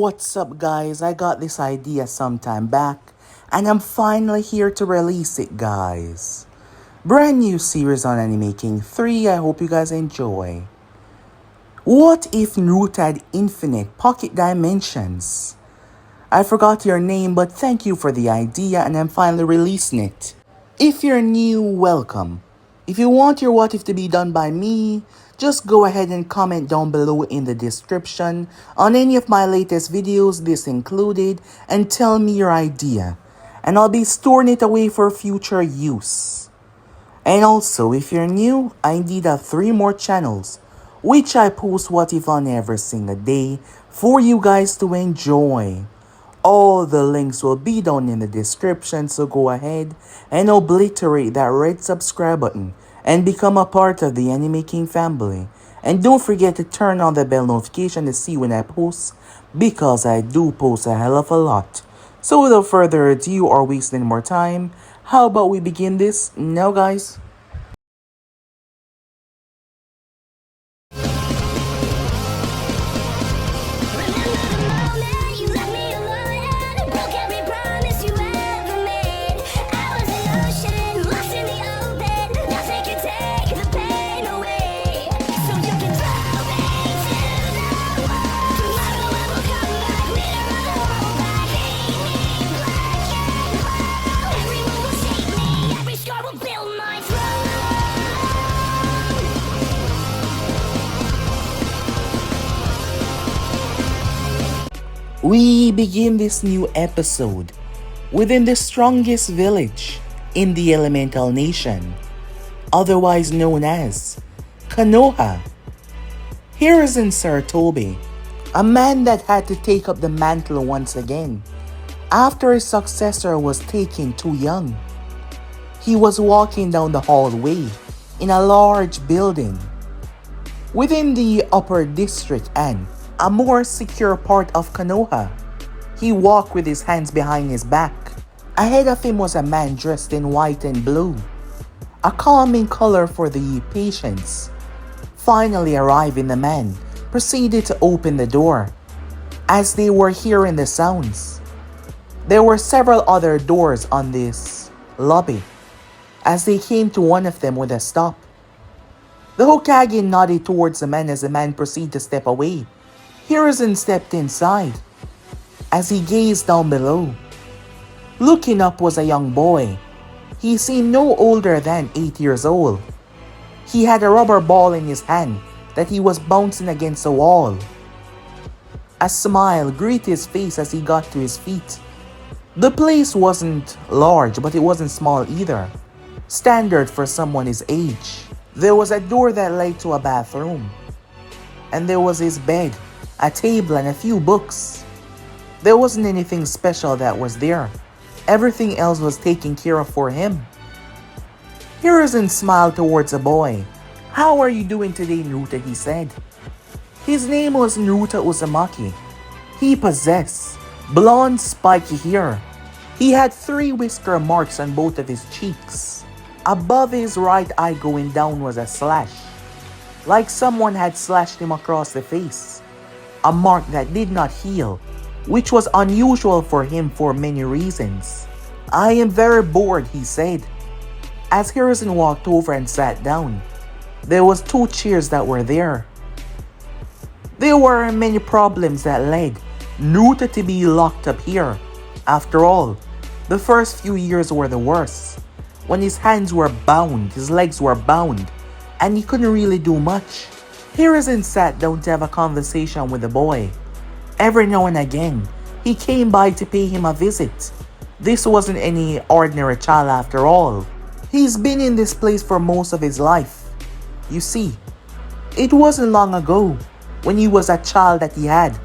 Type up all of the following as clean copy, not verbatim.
What's up, guys? I got this idea some time back, and I'm finally here to release it, guys. Brand new series on Anime King 3. I hope you guys enjoy. What if Naruto had infinite pocket dimensions? I forgot your name, but thank you for the idea, and I'm finally releasing it. If you're new, welcome. If you want your what if to be done by me, just go ahead and comment down below in the description on any of my latest videos, this included, and tell me your idea. And I'll be storing it away for future use. And also, if you're new, I indeed have 3 more channels, which I post what if on every single day for you guys to enjoy. All the links will be down in the description, so go ahead and obliterate that red subscribe button and become a part of the Anime King family. And don't forget to turn on the bell notification to see when I post, because I do post a hell of a lot. So without further ado or wasting more time, how about we begin this now, guys? We begin this new episode within the strongest village in the elemental nation, otherwise known as Konoha. Here is in Saratobi, a man that had to take up the mantle once again after his successor was taken too young. He was walking down the hallway in a large building within the upper district and a more secure part of Konoha. He walked with his hands behind his back. Ahead of him was a man dressed in white and blue, a calming color for the patients. Finally arriving, the man proceeded to open the door. As they were hearing the sounds, there were several other doors on this lobby. As they came to one of them with a stop, the Hokage nodded towards the man as the man proceeded to step away. Hiruzen stepped inside. As he gazed down below, looking up was a young boy. He seemed no older than 8 years old. He had a rubber ball in his hand that he was bouncing against the wall. A smile greeted his face as he got to his feet. The place wasn't large, but it wasn't small either, standard for someone his age. There was a door that led to a bathroom, and there was his bed, a table, and a few books. There wasn't anything special that was there. Everything else was taken care of for him. Hiruzen smiled towards the boy. "How are you doing today, Naruto?" he said. His name was Naruto Uzumaki. He possessed blonde spiky hair. He had 3 whisker marks on both of his cheeks. Above his right eye going down was a slash, like someone had slashed him across the face. A mark that did not heal, which was unusual for him for many reasons. "I am very bored," he said. As Hiruzen walked over and sat down, there was 2 chairs that were there. There were many problems that led Naruto to be locked up here. After all, the first few years were the worst, when his hands were bound, his legs were bound, and he couldn't really do much. Hiruzen sat down to have a conversation with the boy. Every now and again, he came by to pay him a visit. This wasn't any ordinary child after all. He's been in this place for most of his life. You see, it wasn't long ago, when he was a child, that he had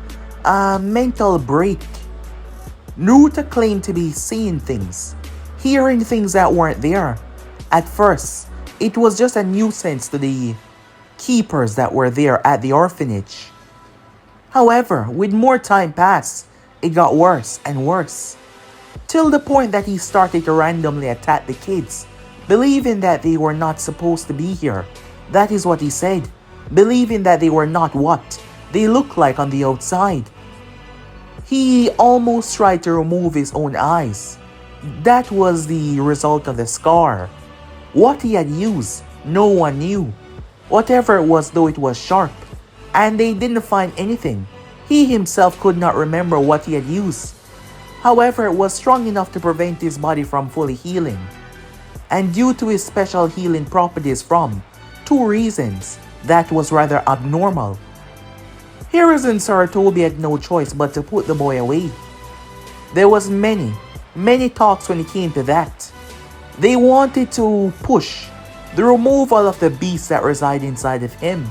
a mental break. Naruto claimed to be seeing things, hearing things that weren't there. At first, it was just a nuisance to the keepers that were there at the orphanage. However, with more time passed, it got worse and worse, till the point that he started to randomly attack the kids, believing that they were not supposed to be here. That is what he said, believing that they were not what they looked like on the outside. He almost tried to remove his own eyes. That was the result of the scar. What he had used, no one knew. Whatever it was, though, it was sharp. And they didn't find anything. He himself could not remember what he had used. However, it was strong enough to prevent his body from fully healing. And due to his special healing properties from two reasons, that was rather abnormal. Hiruzen and Sarutobi had no choice but to put the boy away. There was many talks when it came to that. They wanted to push the removal of the beasts that reside inside of him.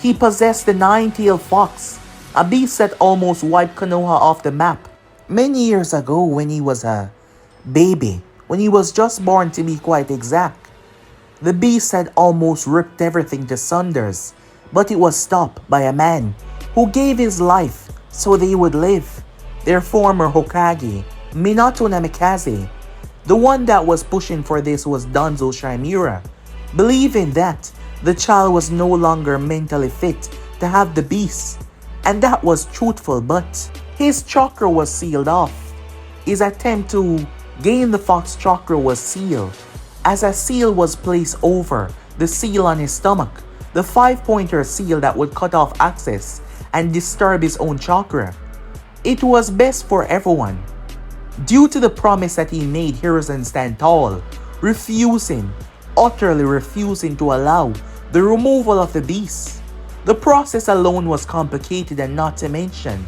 He possessed the nine-tailed fox, a beast that almost wiped Konoha off the map many years ago when he was a baby, when he was just born to be quite exact. The beast had almost ripped everything to sunders, but it was stopped by a man who gave his life so they would live. Their former Hokage, Minato Namikaze. The one that was pushing for this was Danzo Shimura, believing that the child was no longer mentally fit to have the beast, and that was truthful, but his chakra was sealed off. His attempt to gain the fox chakra was sealed, as a seal was placed over the seal on his stomach, the 5-pointer seal that would cut off access and disturb his own chakra. It was best for everyone. Due to the promise that he made, Hiruzen stand tall, utterly refusing to allow the removal of the beast. The process alone was complicated, and not to mention,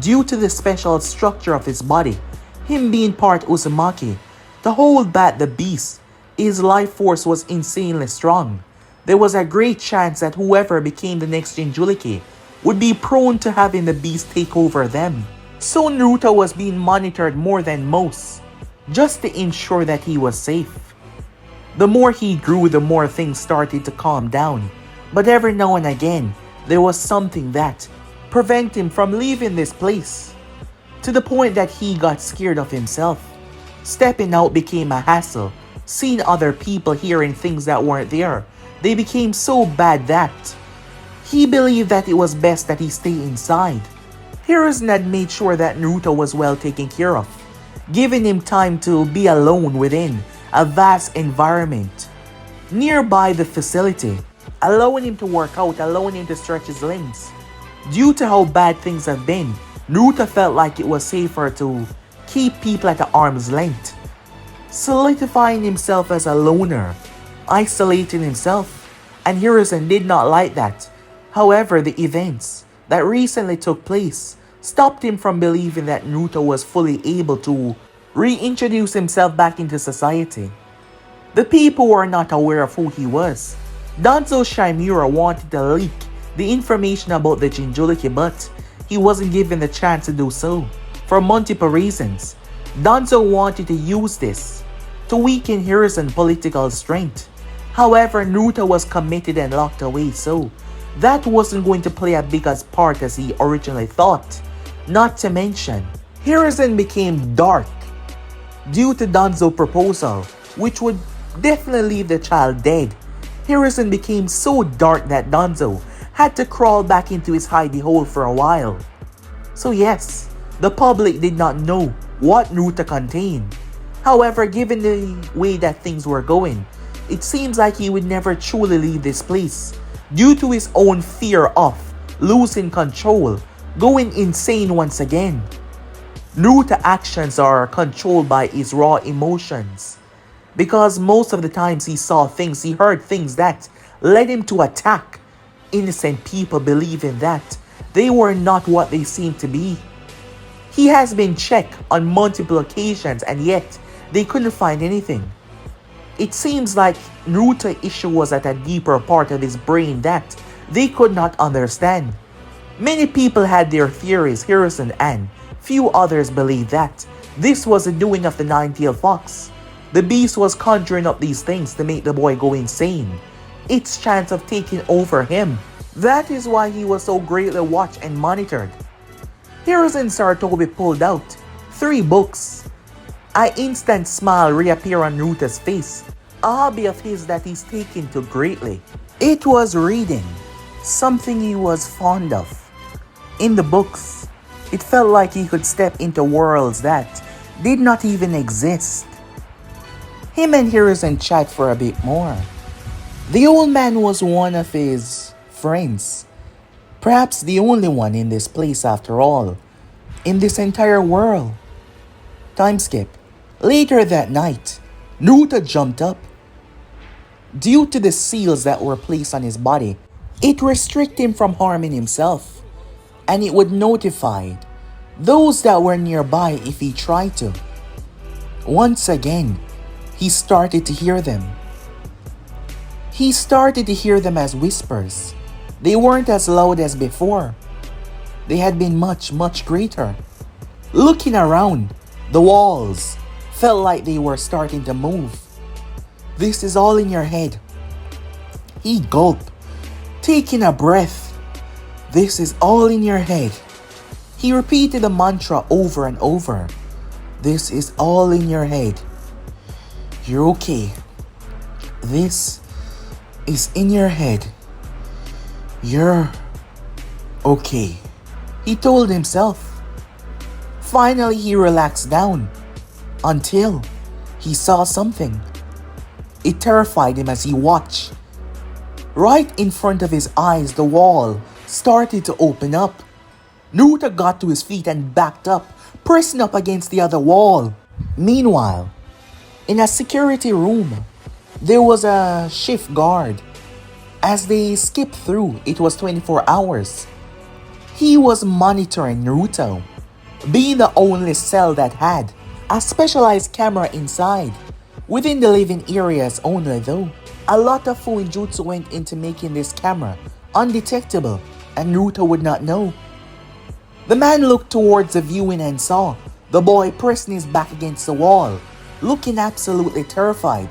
due to the special structure of his body, him being part Uzumaki, to hold back the beast, his life force was insanely strong. There was a great chance that whoever became the next Jinchuriki would be prone to having the beast take over them. So Naruto was being monitored more than most, just to ensure that he was safe. The more he grew, the more things started to calm down, but every now and again, there was something that prevented him from leaving this place, to the point that he got scared of himself. Stepping out became a hassle. Seeing other people hearing things that weren't there, they became so bad that he believed that it was best that he stay inside. Hiruzen had made sure that Naruto was well taken care of, giving him time to be alone within a vast environment nearby the facility, allowing him to work out, allowing him to stretch his limbs. Due to how bad things have been, Naruto felt like it was safer to keep people at arm's length, solidifying himself as a loner, isolating himself, and Hiruzen did not like that. However, the events that recently took place stopped him from believing that Naruto was fully able to reintroduce himself back into society. The people were not aware of who he was. Danzo Shimura wanted to leak the information about the Jinchuriki, but he wasn't given the chance to do so for multiple reasons. Danzo wanted to use this to weaken Hiruzen's political strength. However, Naruto was committed and locked away, so that wasn't going to play as big a part as he originally thought. Not to mention, Hiruzen became dark due to Danzo's proposal, which would definitely leave the child dead. Hiruzen became so dark that Danzo had to crawl back into his hidey hole for a while. So yes, the public did not know what Naruto contained. However, given the way that things were going, it seems like he would never truly leave this place due to his own fear of losing control, going insane once again. Naruto's actions are controlled by his raw emotions, because most of the times he saw things, he heard things that led him to attack innocent people, believing that they were not what they seemed to be. He has been checked on multiple occasions and yet they couldn't find anything. It seems like Naruto's issue was at a deeper part of his brain that they could not understand. Many people had their theories, Hiruzen and few others believed that this was the doing of the nine-tailed fox. The beast was conjuring up these things to make the boy go insane. Its chance of taking over him. That is why he was so greatly watched and monitored. Hiruzen Sarutobi pulled out 3 books. An instant smile reappeared on Naruto's face, a hobby of his that he's taken to greatly. It was reading, something he was fond of. In the books, It felt like he could step into worlds that did not even exist. Him and Hiruzen chat for a bit more. The old man was one of his friends. Perhaps the only one in this place after all. In this entire world. Time skip. Later that night, Naruto jumped up. Due to the seals that were placed on his body, it restricted him from harming himself. And it would notify those that were nearby if he tried to. Once again, he started to hear them. He started to hear them as whispers. They weren't as loud as before. They had been much, much greater. Looking around, the walls felt like they were starting to move. This is all in your head. He gulped, taking a breath. This is all in your head. He repeated the mantra over and over. This is all in your head. You're okay. This is in your head. You're okay, he told himself. Finally, he relaxed down until he saw something. It terrified him as he watched. Right in front of his eyes, the wall started to open up. Naruto got to his feet and backed up, pressing up against the other wall. Meanwhile, in a security room, there was a shift guard. As they skipped through, it was 24 hours. He was monitoring Naruto, being the only cell that had a specialized camera inside, within the living areas only though. A lot of Fuinjutsu went into making this camera undetectable, and Naruto would not know. The man looked towards the viewing and saw the boy pressing his back against the wall, looking absolutely terrified.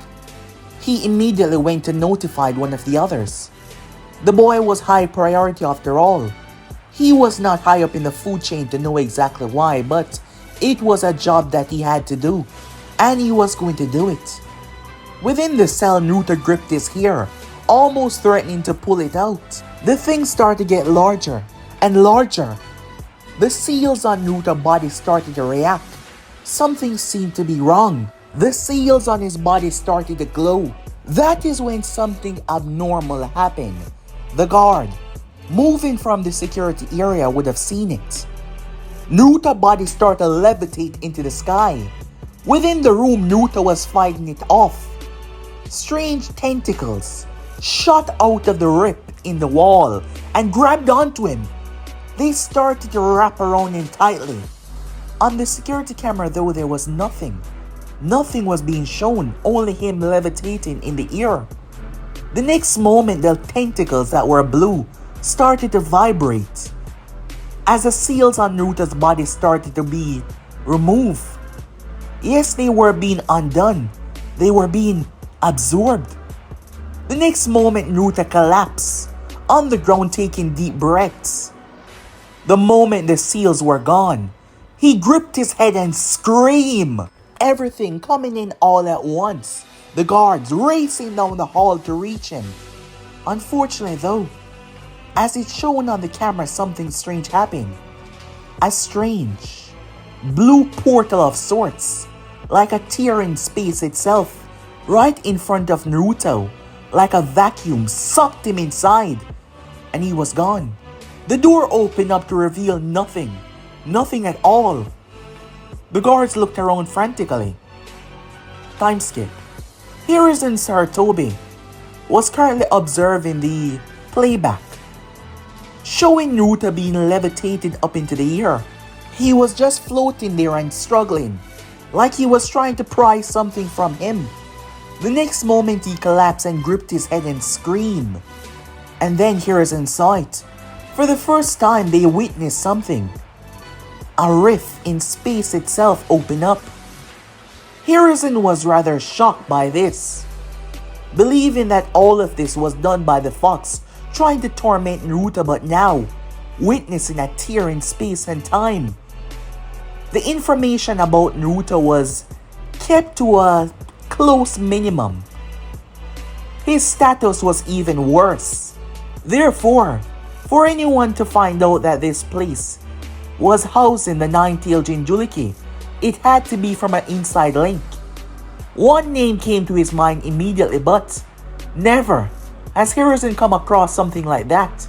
He immediately went to notify one of the others. The boy was high priority after all. He was not high up in the food chain to know exactly why, but it was a job that he had to do, and he was going to do it. Within the cell, Naruto gripped his hair, almost threatening to pull it out. The thing started to get larger and larger. The seals on Naruto's body started to react. Something seemed to be wrong. The seals on his body started to glow. That is when something abnormal happened. The guard, moving from the security area, would have seen it. Naruto's body started to levitate into the sky. Within the room, Naruto was fighting it off. Strange tentacles shot out of the rip in the wall and grabbed onto him. They started to wrap around him tightly. On the security camera though, there was nothing. Nothing was being shown, only him levitating in the air. The next moment, the tentacles that were blue started to vibrate as the seals on Naruto's body started to be removed. Yes, they were being undone. They were being absorbed. The next moment, Naruto collapsed on the ground, taking deep breaths. The moment the seals were gone, he gripped his head and screamed. Everything coming in all at once. The guards racing down the hall to reach him. Unfortunately though, as it's shown on the camera, something strange happened. A strange blue portal of sorts, like a tear in space itself, right in front of Naruto, like a vacuum sucked him inside, and he was gone. The door opened up to reveal nothing. Nothing at all. The guards looked around frantically. Time skip. Hiruzen Sarutobi was currently observing the playback, showing Naruto being levitated up into the air. He was just floating there and struggling, like he was trying to pry something from him. The next moment he collapsed and gripped his head and screamed. And then Hiruzen saw it. For the first time they witnessed something. A rift in space itself opened up. Hiruzen was rather shocked by this, believing that all of this was done by the fox trying to torment Naruto, but now witnessing a tear in space and time. The information about Naruto was kept to a close minimum. His status was even worse. Therefore, for anyone to find out that this place was housing the nine-tailed Jinjuliki. It had to be from an inside link. One name came to his mind immediately, but never has Harrison come across something like that.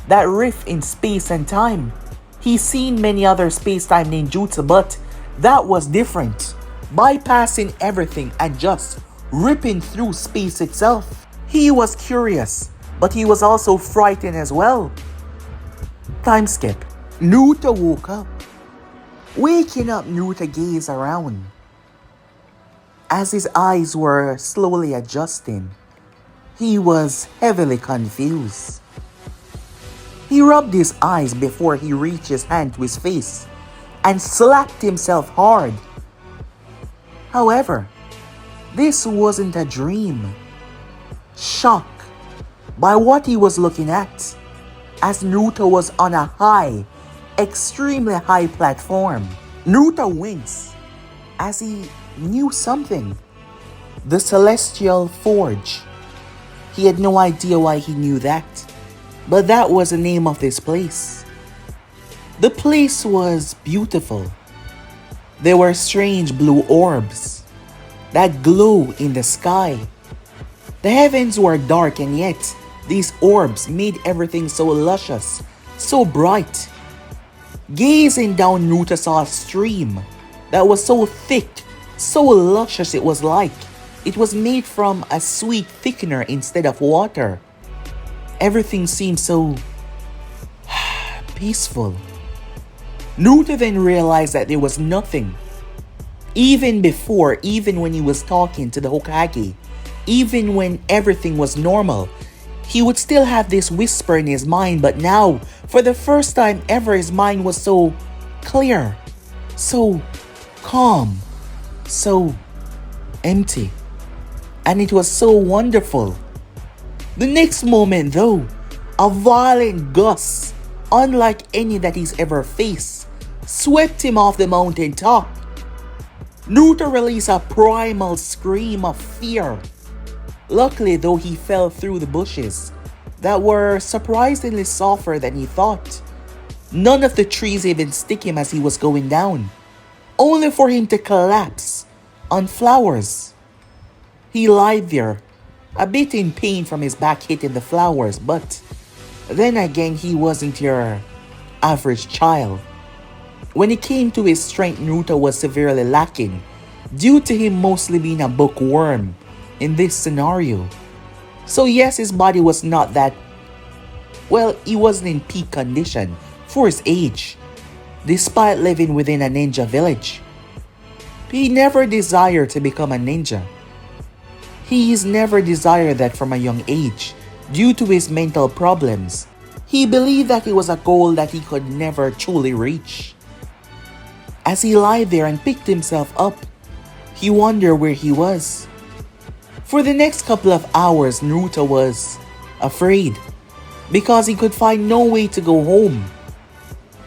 That rift in space and time. He's seen many other space-time ninjutsu, but that was different. Bypassing everything and just ripping through space itself. He was curious, but he was also frightened as well. Time skip. Naruto woke up. Waking up, Naruto gazed around. As his eyes were slowly adjusting, he was heavily confused. He rubbed his eyes before he reached his hand to his face and slapped himself hard. However, this wasn't a dream. Shocked by what he was looking at, as Naruto was on a high, extremely high platform. Naruto winced as he knew something. The Celestial Forge. He had no idea why he knew that, but that was the name of this place. The place was beautiful. There were strange blue orbs that glow in the sky. The heavens were dark, and yet these orbs made everything so luscious, so bright. Gazing down, Naruto saw a stream that was so thick, so luscious it was made from a sweet thickener instead of water. Everything seemed so peaceful. Naruto then realized that there was nothing. Even when he was talking to the Hokage, even when everything was normal, he would still have this whisper in his mind, but now, for the first time ever, his mind was so clear, so calm, so empty. And it was so wonderful. The next moment though, a violent gust, unlike any that he's ever faced, swept him off the mountain top. Naruto released a primal scream of fear. Luckily though, he fell through the bushes that were surprisingly softer than he thought. None of the trees even stick him as he was going down, only for him to collapse on flowers. He lied there, a bit in pain from his back hitting the flowers, but then again, he wasn't your average child. When it came to his strength, Naruto was severely lacking, due to him mostly being a bookworm in this scenario. So yes, his body was not that, well, he wasn't in peak condition for his age, despite living within a ninja village. He never desired to become a ninja. He's never desired that from a young age, due to his mental problems. He believed that it was a goal that he could never truly reach. As he lay there and picked himself up, he wondered where he was. For the next couple of hours, Naruto was afraid, because he could find no way to go home.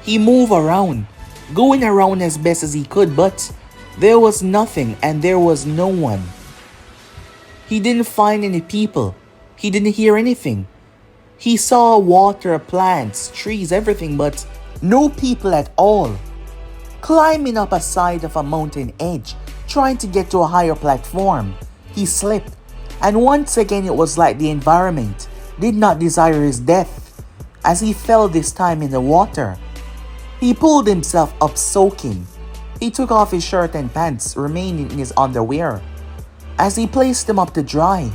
He moved around, going around as best as he could, but there was nothing and there was no one. He didn't find any people. He didn't hear anything. He saw water, plants, trees, everything, but no people at all. Climbing up a side of a mountain edge, trying to get to a higher platform, he slipped, and once again it was like the environment did not desire his death, as he fell this time in the water. He pulled himself up soaking. He took off his shirt and pants, remaining in his underwear, as he placed them up to dry.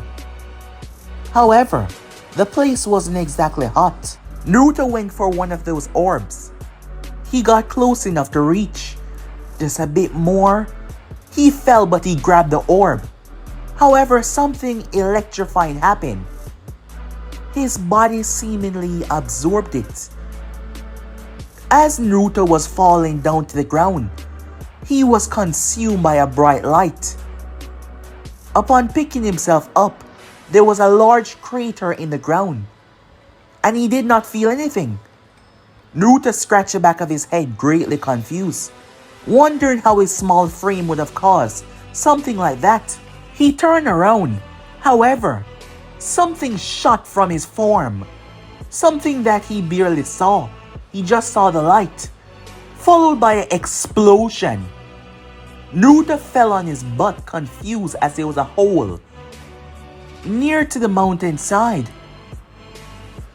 However, the place wasn't exactly hot. Naruto went for one of those orbs. He got close enough to reach. Just a bit more. He fell, but he grabbed the orb. However, something electrifying happened. His body seemingly absorbed it. As Naruto was falling down to the ground, he was consumed by a bright light. Upon picking himself up, there was a large crater in the ground, and he did not feel anything. Naruto scratched the back of his head, greatly confused, wondering how his small frame would have caused something like that. He turned around. However, something shot from his form. Something that he barely saw. He just saw the light. followed by an explosion. Naruto fell on his butt, confused, as there was a hole near to the mountainside,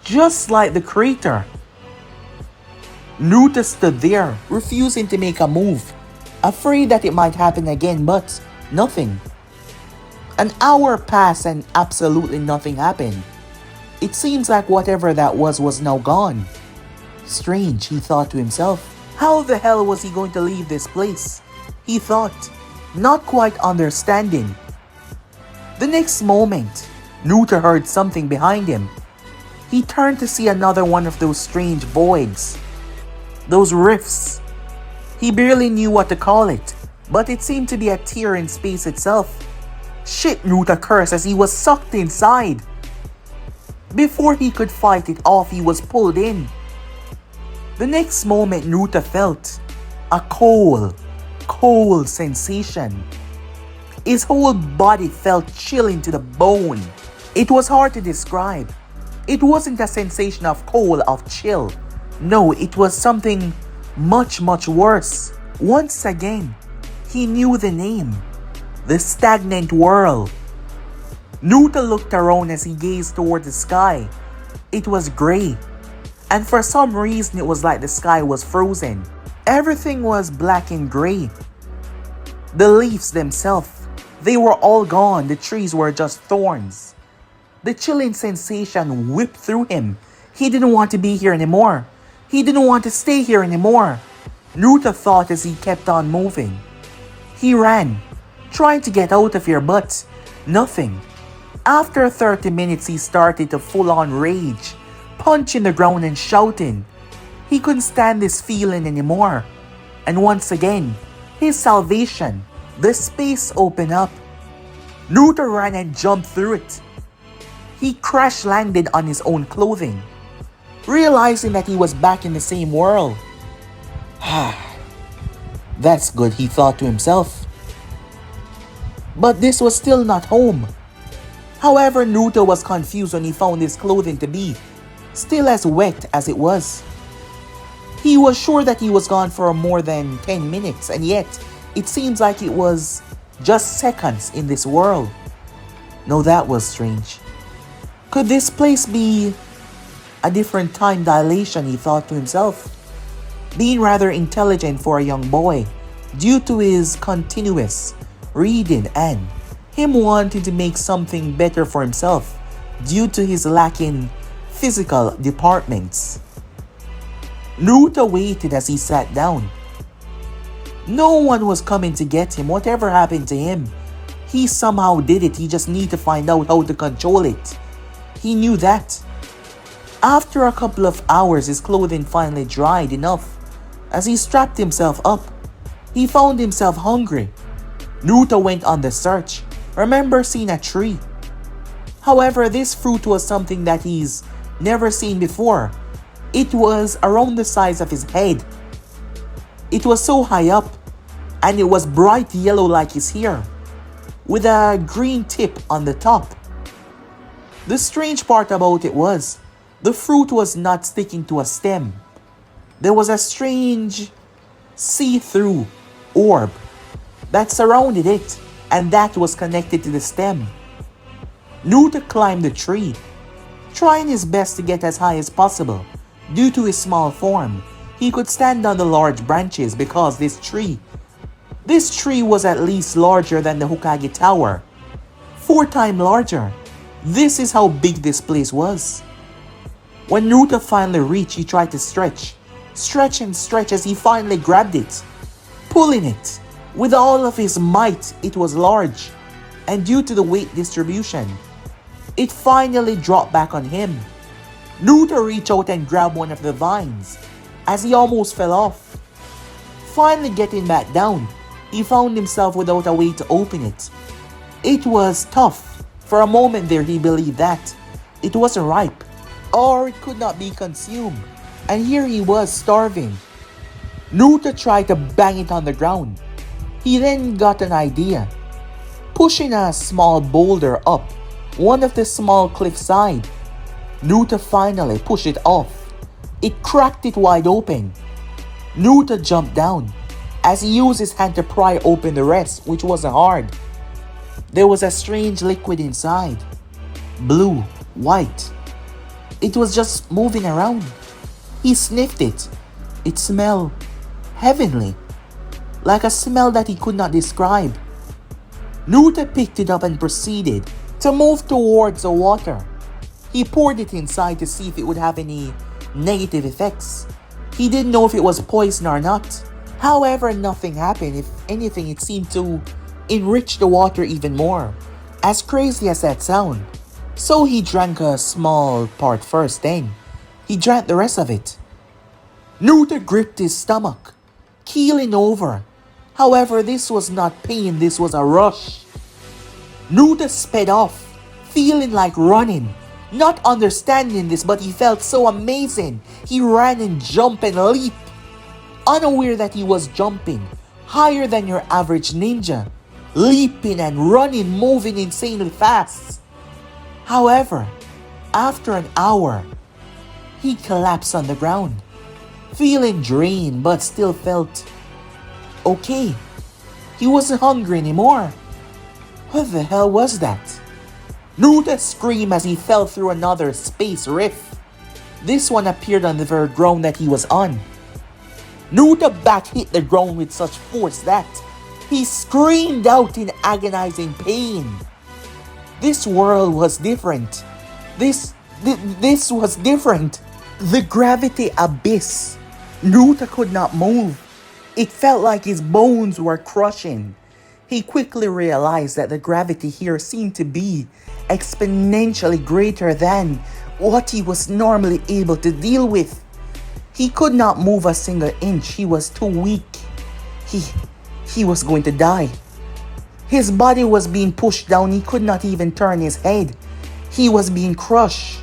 just like the crater. Naruto stood there, refusing to make a move, afraid that it might happen again, but nothing. An hour passed and absolutely nothing happened. It seems like whatever that was now gone. Strange, he thought to himself. How the hell was he going to leave this place? He thought, not quite understanding. The next moment, Naruto heard something behind him. He turned to see another one of those strange voids. Those rifts. He barely knew what to call it, but it seemed to be a tear in space itself. Shit, Naruto cursed as he was sucked inside. Before he could fight it off, he was pulled in. The next moment, Naruto felt a cold sensation. His whole body felt chilling to the bone. It was hard to describe. It wasn't a sensation of cold, of chill. No, it was something much worse. Once again, he knew the name. The stagnant world. Naruto looked around as he gazed toward the sky. It was gray, and for some reason it was like the sky was frozen. Everything was black and gray. The leaves themselves, they were all gone. The trees were just thorns. The chilling sensation whipped through him. He didn't want to be here anymore. He didn't want to stay here anymore. Naruto thought as he kept on moving. He ran, trying to get out of here, but nothing. After 30 minutes, he started to full-on rage, punching the ground and shouting. He couldn't stand this feeling anymore. And once again, his salvation, the space opened up. Naruto ran and jumped through it. He crash-landed on his own clothing, realizing that he was back in the same world. That's good, he thought to himself. But this was still not home. However, Naruto was confused when he found his clothing to be still as wet as it was. He was sure that he was gone for more than 10 minutes, and yet it seems like it was just seconds in this world. No, that was strange. Could this place be a different time dilation, he thought to himself. Being rather intelligent for a young boy, due to his continuous reading and him wanting to make something better for himself due to his lacking physical departments. Naruto waited as he sat down. No one was coming to get him. Whatever happened to him, he somehow did it. He just needed to find out how to control it. He knew that. After a couple of hours, his clothing finally dried enough. As he strapped himself up, he found himself hungry. Naruto went on the search. Remember seeing a tree. However, this fruit was something that he's never seen before. It was around the size of his head. It was so high up, and it was bright yellow like his hair, with a green tip on the top. The strange part about it was, the fruit was not sticking to a stem. There was a strange see-through orb that surrounded it, and that was connected to the stem. Naruto climbed the tree, trying his best to get as high as possible. Due to his small form, he could stand on the large branches because this tree was at least larger than the Hokage Tower. 4 times larger. This is how big this place was. When Naruto finally reached, he tried to stretch and stretch as he finally grabbed it, pulling it. With all of his might, it was large, and due to the weight distribution, it finally dropped back on him. Naruto reached out and grabbed one of the vines, as he almost fell off. Finally getting back down, he found himself without a way to open it. It was tough. For a moment there, he believed that it wasn't ripe, or it could not be consumed, and here he was starving. Naruto tried to bang it on the ground. He then got an idea. Pushing a small boulder up one of the small cliffside, Naruto finally pushed it off. It cracked it wide open. Naruto jumped down as he used his hand to pry open the rest, which wasn't hard. There was a strange liquid inside. Blue, white. It was just moving around. He sniffed it. It smelled heavenly, like a smell that he could not describe. Naruto picked it up and proceeded to move towards the water. He poured it inside to see if it would have any negative effects. He didn't know if it was poison or not. However, nothing happened. If anything, it seemed to enrich the water even more. As crazy as that sound. So he drank a small part first, then he drank the rest of it. Naruto gripped his stomach, keeling over. However, this was not pain, this was a rush. Naruto sped off, feeling like running. Not understanding this, but he felt so amazing. He ran and jumped and leaped, unaware that he was jumping higher than your average ninja, leaping and running, moving insanely fast. However, after an hour, he collapsed on the ground, feeling drained but still felt okay. He wasn't hungry anymore. What the hell was that? Naruto screamed as he fell through another space rift. This one appeared on the very ground that he was on. Naruto's back hit the ground with such force that he screamed out in agonizing pain. This world was different. This was different. The gravity abyss. Naruto could not move. It felt like his bones were crushing. He quickly realized that the gravity here seemed to be exponentially greater than what he was normally able to deal with. He could not move a single inch. He was too weak. He was going to die. His body was being pushed down. He could not even turn his head. He was being crushed.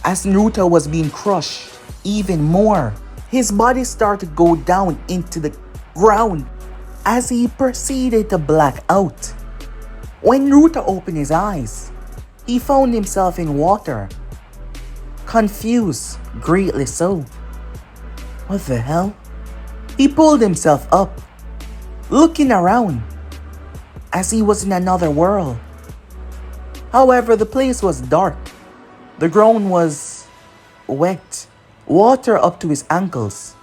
As Naruto was being crushed even more, his body started to go down into the ground as he proceeded to black out. When Naruto opened his eyes, he found himself in water. Confused, greatly so. What the hell? He pulled himself up, looking around as he was in another world. However, the place was dark. The ground was wet, water up to his ankles.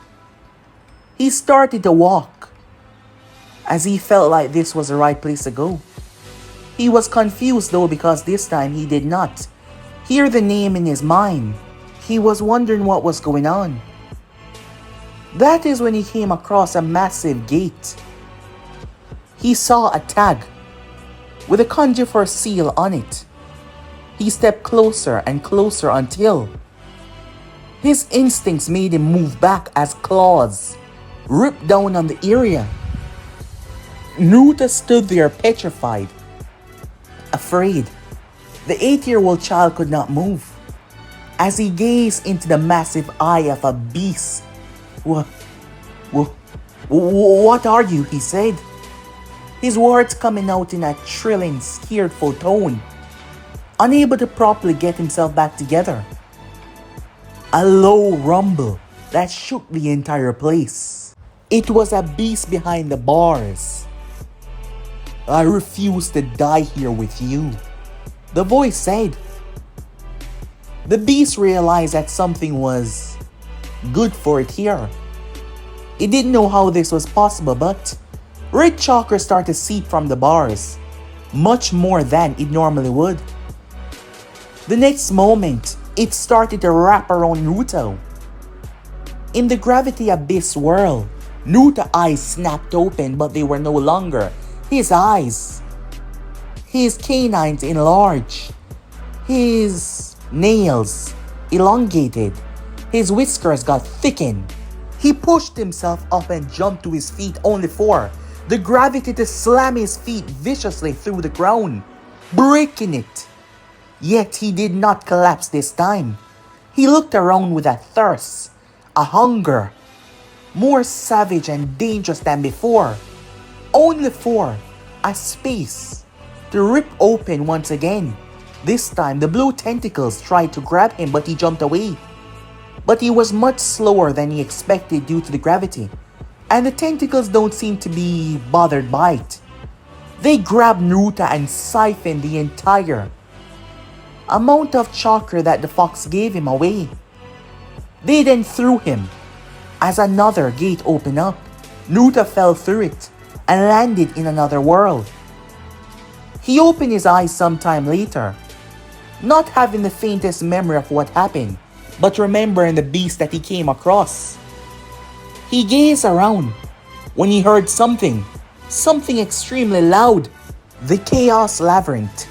He started to walk as he felt like this was the right place to go. He was confused though, because this time he did not hear the name in his mind. He was wondering what was going on. That is when he came across a massive gate. He saw a tag with a kanji for seal on it. He stepped closer and closer until his instincts made him move back as claws ripped down on the area. Naruto stood there petrified, afraid. The 8-year-old child could not move as he gazed into the massive eye of a beast. What are you? He said, his words coming out in a trilling, scaredful tone, unable to properly get himself back together. A low rumble that shook the entire place. It was a beast behind the bars. I refuse to die here with you, the voice said. The beast realized that something was good for it here. It didn't know how this was possible, but red chakra started to seep from the bars, much more than it normally would. The next moment, it started to wrap around Naruto. In the gravity abyss world, Naruto's eyes snapped open, but they were no longer his eyes. His canines enlarged, his nails elongated, his whiskers got thickened. He pushed himself up and jumped to his feet, only for the gravity to slam his feet viciously through the ground, breaking it. Yet he did not collapse this time. He looked around with a thirst, a hunger, more savage and dangerous than before, only for a space to rip open once again. This time, the blue tentacles tried to grab him, but he jumped away. but he was much slower than he expected due to the gravity, and the tentacles don't seem to be bothered by it. They grabbed Naruto and siphoned the entire amount of chakra that the fox gave him away. They then threw him. As another gate opened up, Naruto fell through it and landed in another world. He opened his eyes sometime later, not having the faintest memory of what happened, but remembering the beast that he came across. He gazed around when he heard something extremely loud. The chaos labyrinth.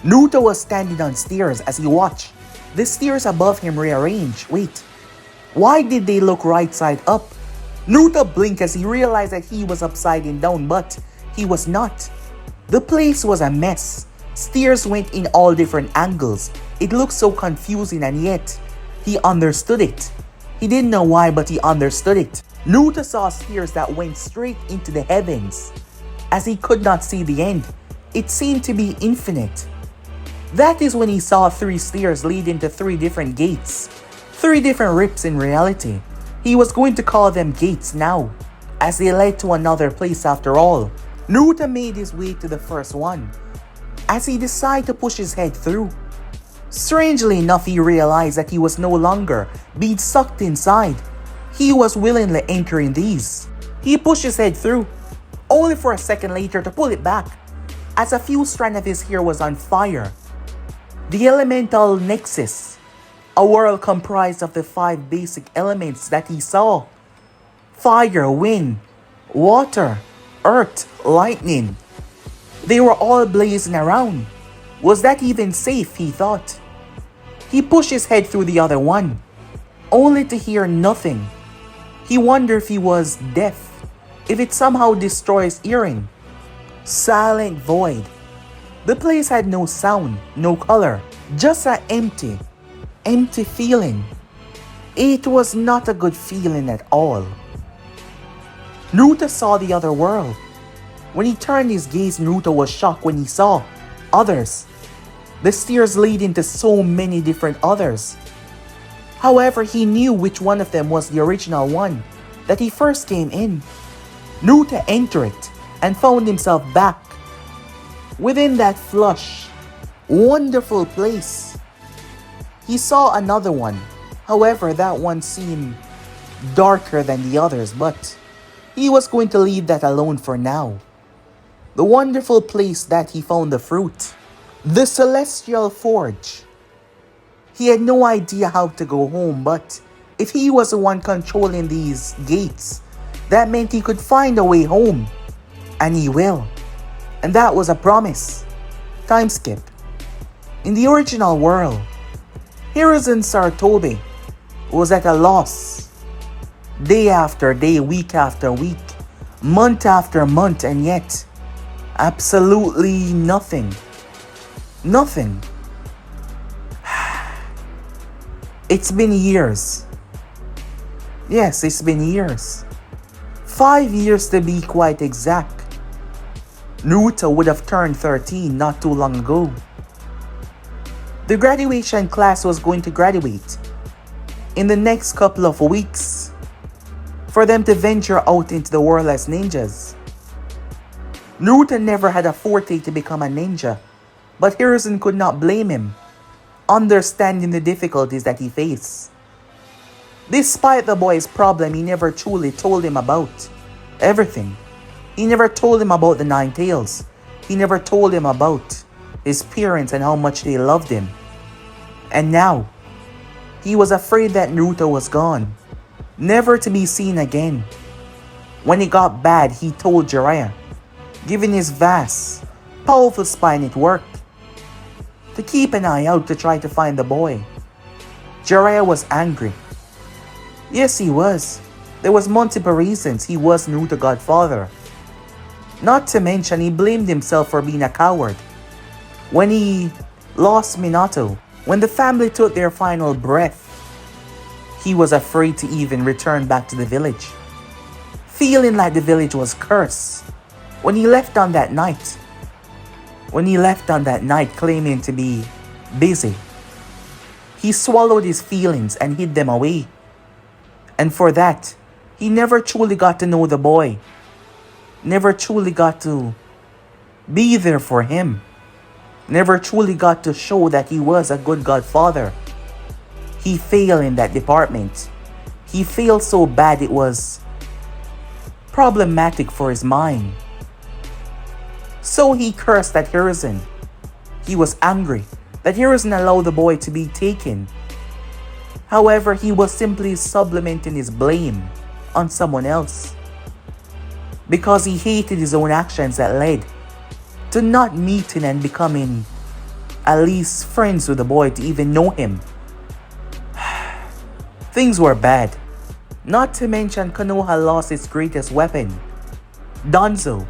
Naruto was standing on stairs as he watched. The stairs above him rearranged. Wait, why did they look right side up? Naruto blinked as he realized that he was upside down, but he was not. The place was a mess. Stairs went in all different angles. It looked so confusing, and yet he understood it. He didn't know why, but he understood it. Naruto saw stairs that went straight into the heavens. As he could not see the end, it seemed to be infinite. That is when he saw 3 stairs leading to 3 different gates. 3 different rips in reality. He was going to call them gates now, as they led to another place after all. Naruto made his way to the first one, as he decided to push his head through. Strangely enough, he realized that he was no longer being sucked inside. He was willingly entering these. He pushed his head through, only for a second later to pull it back, as a few strands of his hair was on fire. The elemental nexus, a world comprised of the 5 basic elements that he saw: fire, wind, water, earth, lightning. They were all blazing around. Was that even safe, he thought. He pushed his head through the other one, only to hear nothing. He wondered if he was deaf, if it somehow destroys hearing. Silent void. The place had no sound, no color, just an empty feeling. It was not a good feeling at all. Naruto saw the other world. When he turned his gaze, Naruto was shocked when he saw others. The stairs leading to so many different others. However, he knew which one of them was the original one that he first came in. Naruto entered it and found himself back within that flush, wonderful place. He saw another one. However, that one seemed darker than the others, but he was going to leave that alone for now. The wonderful place that he found the fruit. The Celestial Forge. He had no idea how to go home, but if he was the one controlling these gates, that meant he could find a way home. And he will. And that was a promise. Time skip. In the original world, Hiruzen Sarutobi was at a loss. Day after day, week after week, month after month, and yet absolutely nothing. Nothing. It's been years. Yes, it's been years. 5 years to be quite exact. Naruto would have turned 13 not too long ago. The graduation class was going to graduate in the next couple of weeks for them to venture out into the world as ninjas. Naruto never had a forte to become a ninja, but Hiruzen could not blame him, understanding the difficulties that he faced. Despite the boy's problem, he never truly told him about everything. He never told him about the 9 tails. He never told him about his parents and how much they loved him. And now, he was afraid that Naruto was gone, never to be seen again. When it got bad, he told Jiraiya, giving his vast, powerful spine it worked, to keep an eye out to try to find the boy. Jiraiya was angry. Yes, he was. There was multiple reasons he was Naruto's godfather. Not to mention, he blamed himself for being a coward. When he lost Minato, when the family took their final breath, he was afraid to even return back to the village, feeling like the village was cursed. When he left on that night, claiming to be busy, He swallowed his feelings and hid them away. And for that, he never truly got to know the boy. Never truly got to be there for him. Never truly got to show that he was a good godfather. He failed in that department. He failed so bad it was problematic for his mind. So he cursed at Hiruzen. He was angry that Hiruzen allowed the boy to be taken. However, he was simply supplementing his blame on someone else, because he hated his own actions that led to not meeting and becoming at least friends with the boy, to even know him. Things were bad. Not to mention Konoha lost its greatest weapon, Danzo.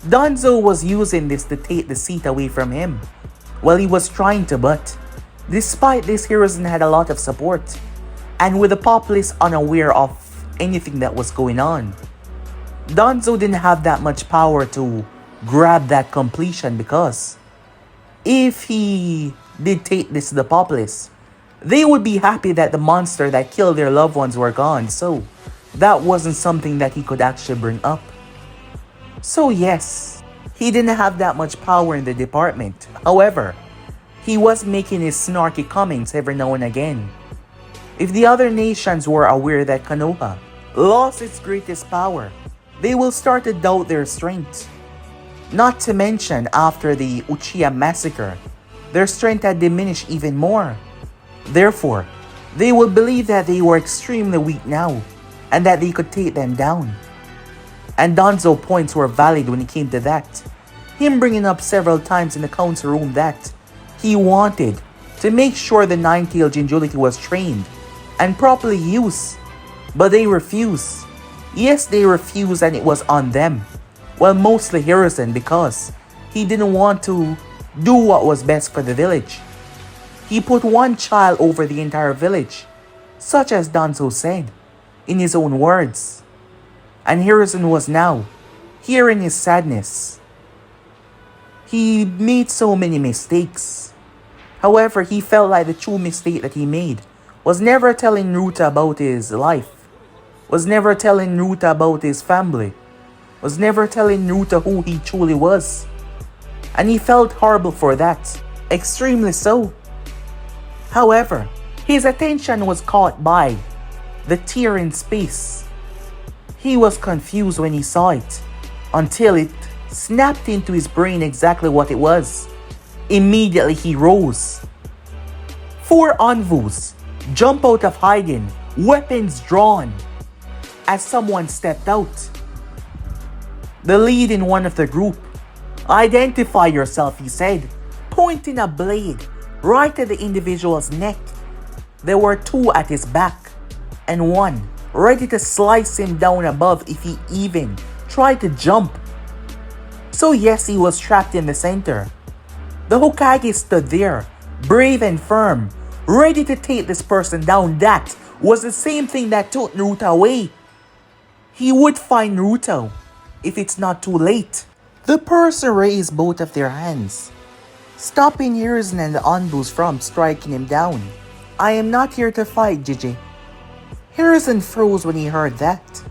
Danzo was using this to take the seat away from him. Well, he was trying to, but despite this, Hiruzen had a lot of support, and with the populace unaware of anything that was going on, Danzo didn't have that much power to grab that completion, because if he did take this to the populace, they would be happy that the monster that killed their loved ones were gone, so that wasn't something that he could actually bring up. So yes, he didn't have that much power in the department. However, he was making his snarky comments every now and again. If the other nations were aware that Konoha lost its greatest power, they will start to doubt their strength. Not to mention, after the Uchiha massacre, their strength had diminished even more. Therefore, they would believe that they were extremely weak now, and that they could take them down. And Danzo's points were valid when it came to that. Him bringing up several times in the council room that he wanted to make sure the nine-tailed Jinchuriki was trained and properly used. But they refused. Yes, they refused, and it was on them. Well, mostly Hiruzen, because he didn't want to do what was best for the village. He put one child over the entire village, such as Danzo said, in his own words. And Hiruzen was now hearing his sadness. He made so many mistakes. However, he felt like the true mistake that he made was never telling Naruto about his life, was never telling Naruto about his family, was never telling Naruto who he truly was. And he felt horrible for that, extremely so. However, his attention was caught by the tear in space. He was confused when he saw it, until it snapped into his brain exactly what it was. Immediately he rose. 4 envoys jump out of hiding, weapons drawn, as someone stepped out. The lead in one of the group. "Identify yourself," he said, pointing a blade right at the individual's neck. There were 2 at his back, and 1 ready to slice him down above if he even tried to jump. So yes, he was trapped in the center. The Hokage stood there, brave and firm, ready to take this person down. That was the same thing that took Naruto away. He would find Naruto if it's not too late. The person raised both of their hands, stopping Hiruzen and the Anbus from striking him down. "I am not here to fight, Jiji." Hiruzen froze when he heard that.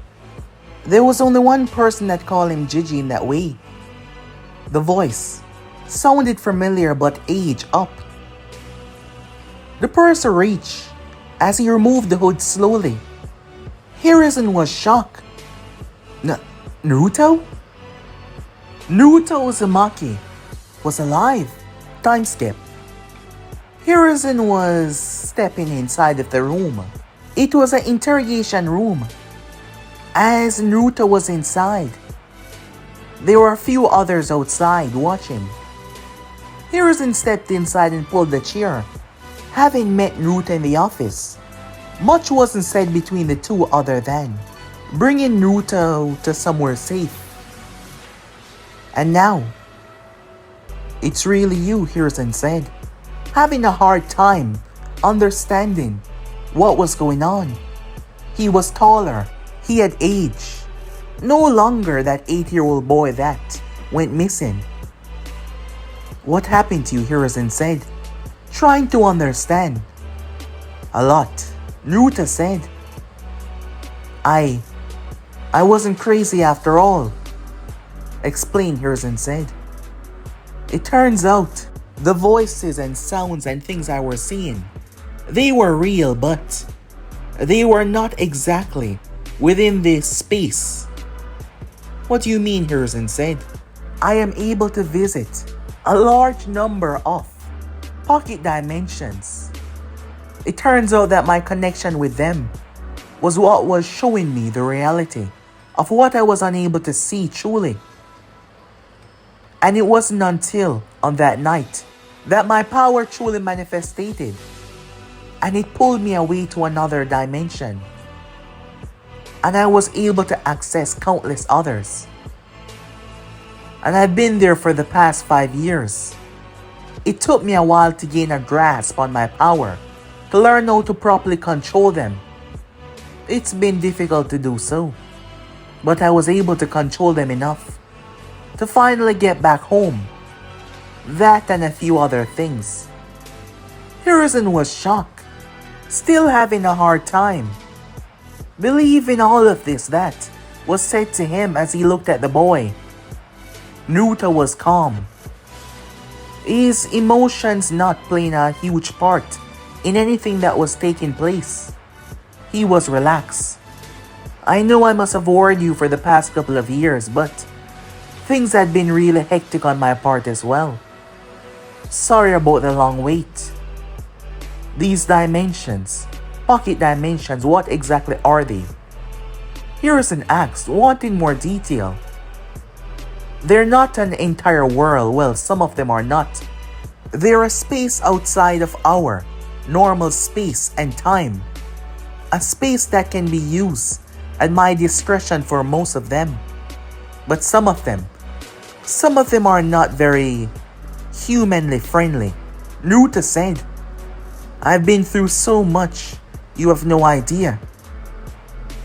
There was only one person that called him Jiji in that way. The voice sounded familiar but aged up. The person reached as he removed the hood slowly. Hiruzen was shocked. Naruto? Naruto Uzumaki was alive. Time skip. Hiruzen was stepping inside of the room. It was an interrogation room. As Naruto was inside, there were a few others outside watching. Hiruzen stepped inside and pulled the chair. Having met Naruto in the office, much wasn't said between the two other than bringing Naruto to somewhere safe. And now, "It's really you," Hiruzen said, having a hard time understanding what was going on. He was taller, he had aged, no longer that 8-year-old boy that went missing. "What happened to you?" Hiruzen said, trying to understand. A lot, Naruto said. I wasn't crazy after all, explained Hiruzen said. It turns out, the voices and sounds and things I were seeing, they were real, but they were not exactly within this space. What do you mean, Hiruzen said? I am able to visit a large number of pocket dimensions. It turns out that my connection with them was what was showing me the reality of what I was unable to see truly. And it wasn't until on that night that my power truly manifested, and it pulled me away to another dimension. And I was able to access countless others. And I've been there for the past 5 years. It took me a while to gain a grasp on my power, to learn how to properly control them. It's been difficult to do so, but I was able to control them enough to finally get back home. That and a few other things. Hiruzen was shocked, still having a hard time believing all of this that was said to him as he looked at the boy. Naruto was calm, his emotions not playing a huge part in anything that was taking place. He was relaxed. I know I must have worried you for the past couple of years, but things had been really hectic on my part as well. Sorry about the long wait. These dimensions, pocket dimensions, what exactly are they? Hiruzen asked, wanting more detail. They're not an entire world. Well, some of them are not. They're a space outside of our normal space and time. A space that can be used at my discretion for most of them. But some of them are not very humanly friendly. Naruto said, I've been through so much, you have no idea.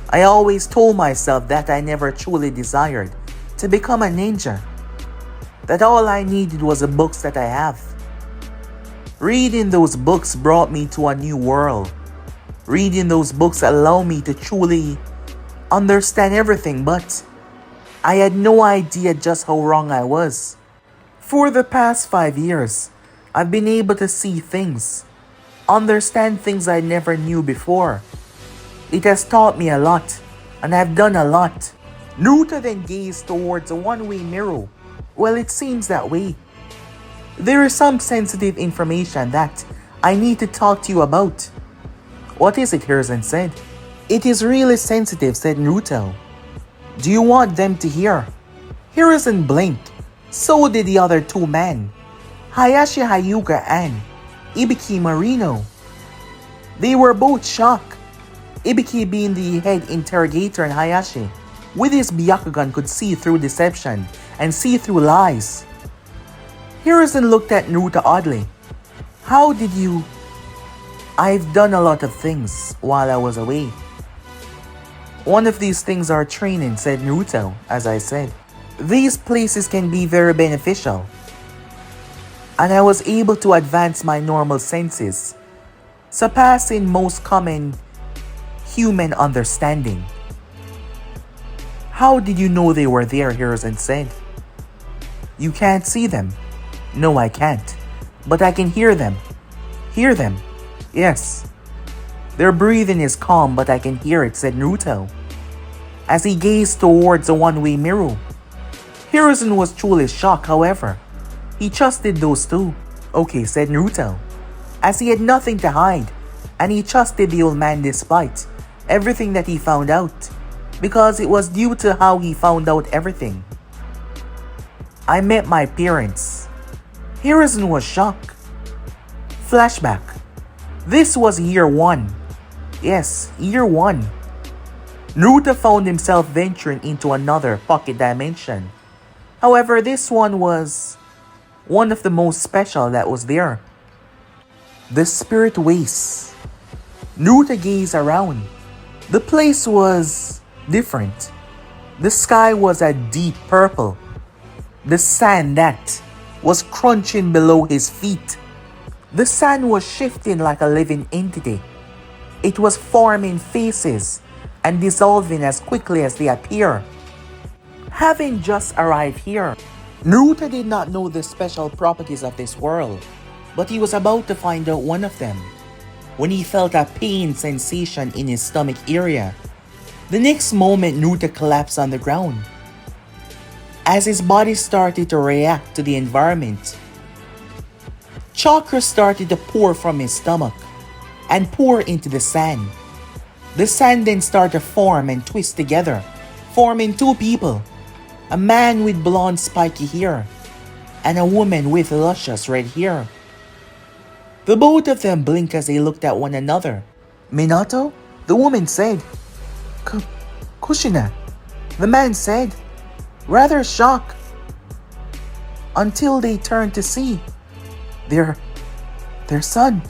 I always told myself that I never truly desired to become a ninja. That all I needed was the books that I have. Reading those books brought me to a new world. Reading those books allowed me to truly understand everything, but I had no idea just how wrong I was. For the past 5 years, I've been able to see things, understand things I never knew before. It has taught me a lot, and I've done a lot. Naruto then gazed towards a one-way mirror. Well, it seems that way. There is some sensitive information that I need to talk to you about. What is it? Hiruzen said. It is really sensitive, said Naruto. Do you want them to hear? Hiruzen blinked. So did the other two men, Hayashi Hyuga and Ibiki Marino. They were both shocked. Ibiki, being the head interrogator, and Hayashi, with his Byakugan, could see through deception and see through lies. Hiruzen looked at Naruto oddly. How did you... I've done a lot of things while I was away. One of these things are training, said Naruto, as I said. These places can be very beneficial. And I was able to advance my normal senses, surpassing most common human understanding. How did you know they were there? Hiruzen said. You can't see them. No, I can't. But I can hear them. Hear them? Yes. Their breathing is calm, but I can hear it, said Naruto, as he gazed towards the one-way mirror. Hiruzen was truly shocked, however. He trusted those two. Okay, said Naruto, as he had nothing to hide, and he trusted the old man despite everything that he found out, because it was due to how he found out everything. I met my parents. Hiruzen was shocked. Flashback. This was year 1. Yes, year 1. Naruto found himself venturing into another pocket dimension. However, this one was one of the most special that was there. The Spirit Waste. Naruto gazed around. The place was different. The sky was a deep purple. The sand that was crunching below his feet. The sand was shifting like a living entity. It was forming faces and dissolving as quickly as they appear. Having just arrived here, Naruto did not know the special properties of this world, but he was about to find out one of them when he felt a pain sensation in his stomach area. The next moment, Naruto collapsed on the ground. As his body started to react to the environment, chakra started to pour from his stomach and pour into the sand. The sand then started to form and twist together, forming two people, a man with blonde spiky hair and a woman with luscious red hair. The both of them blinked as they looked at one another. "Minato?" the woman said. "Kushina," the man said, rather shocked, until they turned to see their son.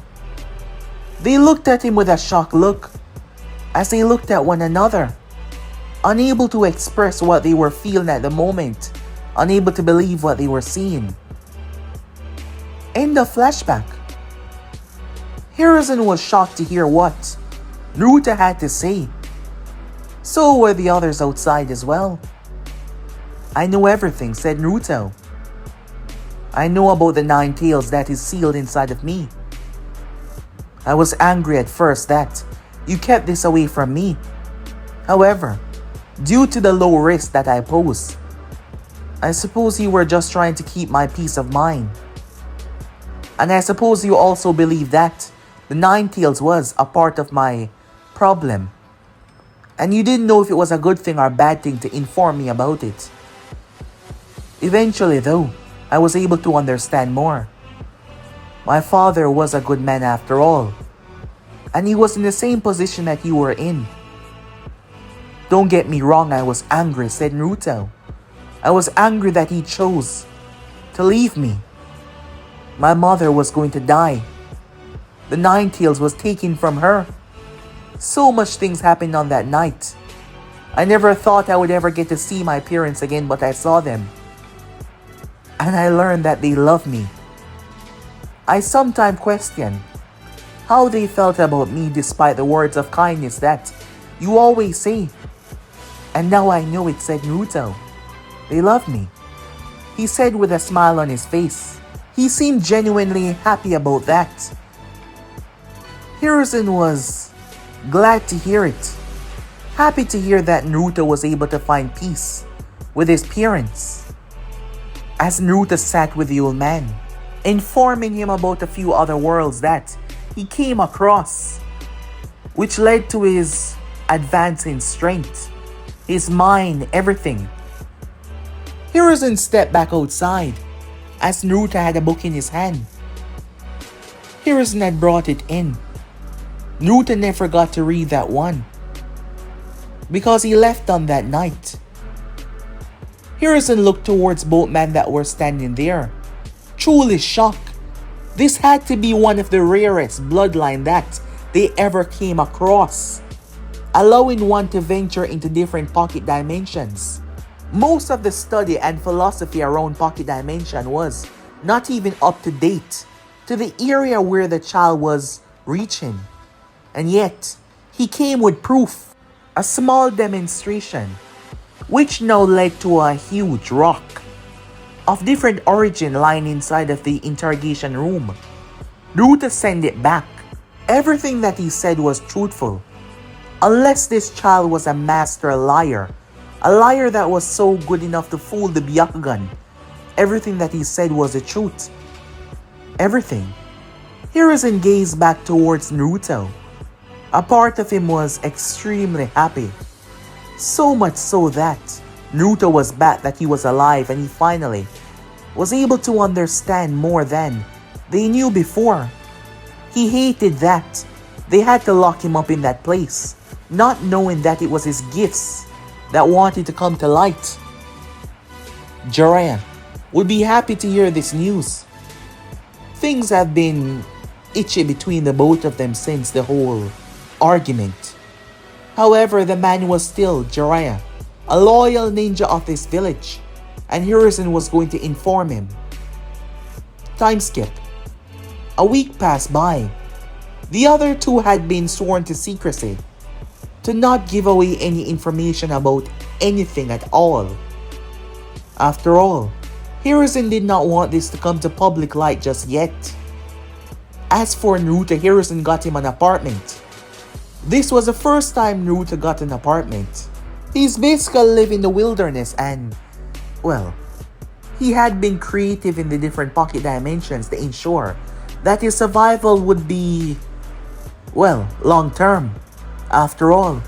They looked at him with a shocked look as they looked at one another, unable to express what they were feeling at the moment, unable to believe what they were seeing. End of flashback. Hiruzen was shocked to hear what Naruto had to say. So were the others outside as well. "I know everything," said Naruto. "I know about the 9 tails that is sealed inside of me. I was angry at first that you kept this away from me. However, due to the low risk that I pose, I suppose you were just trying to keep my peace of mind. And I suppose you also believe that the 9 tails was a part of my problem. And you didn't know if it was a good thing or a bad thing to inform me about it. Eventually though, I was able to understand more. My father was a good man after all, and he was in the same position that you were in. Don't get me wrong, I was angry," said Naruto. "I was angry that he chose to leave me. My mother was going to die. The 9 tails was taken from her. So much things happened on that night. I never thought I would ever get to see my parents again, but I saw them. And I learned that they love me. I sometimes question how they felt about me despite the words of kindness that you always say. And now I know it," said Naruto. "They love me," he said with a smile on his face. He seemed genuinely happy about that. Hiruzen was glad to hear it. Happy to hear that Naruto was able to find peace with his parents. As Naruto sat with the old man, informing him about a few other worlds that he came across, which led to his advancing strength, his mind, everything. Hiruzen stepped back outside as Naruto had a book in his hand. Hiruzen had brought it in. Naruto never got to read that one because he left on that night. Hiruzen looked towards both men that were standing there, truly shocked. This had to be one of the rarest bloodline that they ever came across, allowing one to venture into different pocket dimensions. Most of the study and philosophy around pocket dimension was not even up to date to the area where the child was reaching. And yet, he came with proof, a small demonstration, which now led to a huge rock of different origin lying inside of the interrogation room. Naruto sent it back. Everything that he said was truthful, unless this child was a master liar, a liar that was so good enough to fool the Byakugan. Everything that he said was the truth. Everything. Hiruzen gazed back towards Naruto. A part of him was extremely happy. So much so that Naruto was back, that he was alive, and he finally was able to understand more than they knew before. He hated that they had to lock him up in that place, not knowing that it was his gifts that wanted to come to light. Jiraiya would be happy to hear this news. Things have been itchy between the both of them since the whole argument. However, the man was still Jiraiya, a loyal ninja of this village, and Hiruzen was going to inform him. Time skip. A week passed by. The other two had been sworn to secrecy, to not give away any information about anything at all. After all, Hiruzen did not want this to come to public light just yet. As for Naruto, Hiruzen got him an apartment. This was the first time Naruto got an apartment. He's basically lived in the wilderness and, well, he had been creative in the different pocket dimensions to ensure that his survival would be, well, long term. After all,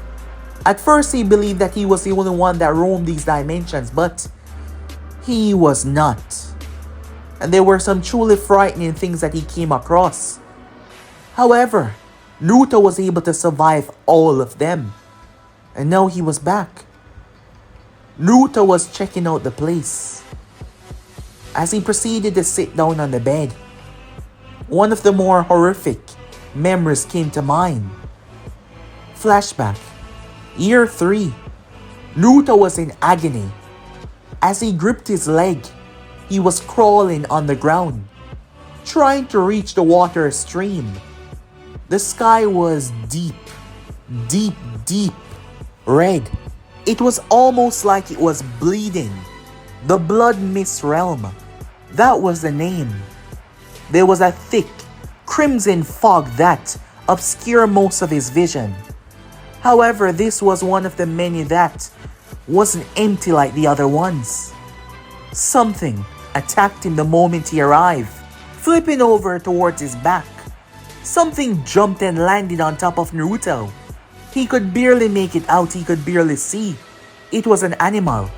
at first he believed that he was the only one that roamed these dimensions, but he was not. And there were some truly frightening things that he came across. However, Naruto was able to survive all of them. And now he was back. Naruto was checking out the place. As he proceeded to sit down on the bed, one of the more horrific memories came to mind. Flashback. Year 3. Naruto was in agony. As he gripped his leg, he was crawling on the ground, trying to reach the water stream. The sky was deep, deep, deep red. It was almost like it was bleeding. The Blood Mist Realm. That was the name. There was a thick, crimson fog that obscured most of his vision. However, this was one of the many that wasn't empty like the other ones. Something attacked him the moment he arrived, flipping over towards his back. Something jumped and landed on top of Naruto. He could barely make it out, he could barely see. It was an animal.